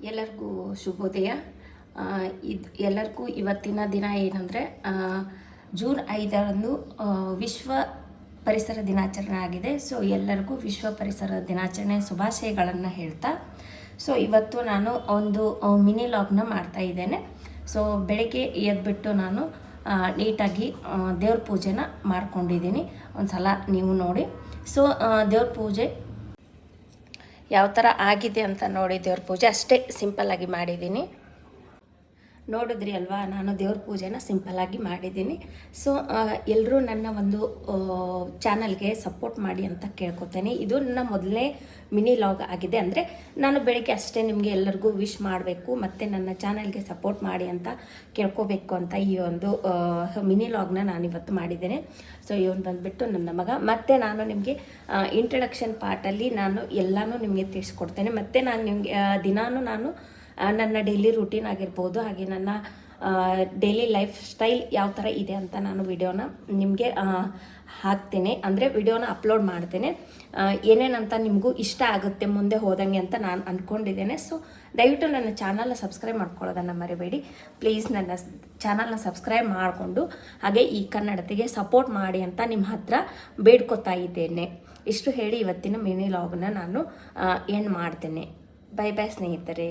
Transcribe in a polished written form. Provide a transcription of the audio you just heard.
ಎಲ್ಲರಿಗೂ ಶುಭೋದಯ. ಎಲ್ಲರಿಗೂ ಇವತ್ತಿನ ದಿನ ಏನಂದರೆ ಜೂನ್ 5ರಂದು ವಿಶ್ವ ಪರಿಸರ ದಿನಾಚರಣೆ ಆಗಿದೆ. ಸೊ ಎಲ್ಲರಿಗೂ ವಿಶ್ವ ಪರಿಸರ ದಿನಾಚರಣೆ ಶುಭಾಶಯಗಳನ್ನು ಹೇಳ್ತಾ, ಸೊ ಇವತ್ತು ನಾನು ಒಂದು ಮಿನಿ ಲಾಗ್ನ ಮಾಡ್ತಾ ಇದ್ದೇನೆ. ಸೊ ಬೆಳಗ್ಗೆ ಎದ್ಬಿಟ್ಟು ನಾನು ನೀಟಾಗಿ ದೇವ್ರ ಪೂಜೆನ ಮಾಡ್ಕೊಂಡಿದ್ದೀನಿ. ಒಂದು ಸಲ ನೀವು ನೋಡಿ. ಸೊ ದೇವ್ರ ಪೂಜೆ ಯಾವ ಥರ ಆಗಿದೆ ಅಂತ ನೋಡಿ, ದೇವ್ರ ಪೂಜೆ ಅಷ್ಟೇ ಸಿಂಪಲ್ಲಾಗಿ ಮಾಡಿದ್ದೀನಿ. ನೋಡಿದ್ರಿ ಅಲ್ವಾ, ನಾನು ದೇವ್ರ ಪೂಜೆನ ಸಿಂಪಲ್ಲಾಗಿ ಮಾಡಿದ್ದೀನಿ. ಸೊ ಎಲ್ಲರೂ ನನ್ನ ಒಂದು ಚಾನಲ್ಗೆ ಸಪೋರ್ಟ್ ಮಾಡಿ ಅಂತ ಕೇಳ್ಕೊತೇನೆ. ಇದು ನನ್ನ ಮೊದಲನೇ ಮಿನಿ ಲಾಗ್ ಆಗಿದೆ. ಅಂದರೆ ನಾನು ಬೆಳಗ್ಗೆ ಅಷ್ಟೇ ನಿಮಗೆ ಎಲ್ಲರಿಗೂ ವಿಶ್ ಮಾಡಬೇಕು ಮತ್ತು ನನ್ನ ಚಾನಲ್ಗೆ ಸಪೋರ್ಟ್ ಮಾಡಿ ಅಂತ ಕೇಳ್ಕೋಬೇಕು ಅಂತ ಈ ಒಂದು ಮಿನಿ ಲಾಗ್ನ ನಾನಿವತ್ತು ಮಾಡಿದ್ದೇನೆ. ಸೊ ಇವನು ಬಂದುಬಿಟ್ಟು ನನ್ನ ಮಗ. ಮತ್ತು ನಾನು ನಿಮಗೆ ಇಂಟ್ರಡಕ್ಷನ್ ಪಾರ್ಟಲ್ಲಿ ನಾನು ಎಲ್ಲನೂ ನಿಮಗೆ ತಿಳಿಸ್ಕೊಡ್ತೇನೆ. ಮತ್ತು ನಾನು ನಿಮಗೆ ದಿನಾನು ನಾನು ನನ್ನ ಡೈಲಿ ರೂಟೀನ್ ಆಗಿರ್ಬೋದು, ಹಾಗೆ ನನ್ನ ಡೈಲಿ ಲೈಫ್ ಸ್ಟೈಲ್ ಯಾವ ಥರ ಇದೆ ಅಂತ ನಾನು ವಿಡಿಯೋನ ನಿಮಗೆ ಹಾಕ್ತೇನೆ. ಅಂದರೆ ವಿಡಿಯೋನ ಅಪ್ಲೋಡ್ ಮಾಡ್ತೇನೆ. ಏನೇನಂತ ನಿಮಗೂ ಇಷ್ಟ ಆಗುತ್ತೆ ಮುಂದೆ ಹೋದಂಗೆ ಅಂತ ನಾನು ಅಂದ್ಕೊಂಡಿದ್ದೇನೆ. ಸೊ ದಯವಿಟ್ಟು ನನ್ನ ಚಾನಲ್ನ ಸಬ್ಸ್ಕ್ರೈಬ್ ಮಾಡ್ಕೊಳ್ಳೋದನ್ನು ಮರಿಬೇಡಿ ಪ್ಲೀಸ್. ನನ್ನ ಚಾನಲ್ನ ಸಬ್ಸ್ಕ್ರೈಬ್ ಮಾಡಿಕೊಂಡು ಹಾಗೆ ಈ ಕನ್ನಡತಿಗೆ ಸಪೋರ್ಟ್ ಮಾಡಿ ಅಂತ ನಿಮ್ಮ ಹತ್ರ ಬೇಡ್ಕೊತಾ ಇದ್ದೇನೆ. ಇಷ್ಟು ಹೇಳಿ ಇವತ್ತಿನ ಮಿನಿ ಲಾಗ್ನ ನಾನು ಎಂಡ್ ಮಾಡ್ತೇನೆ. ಬೈ ಬೈ ಸ್ನೇಹಿತರೆ.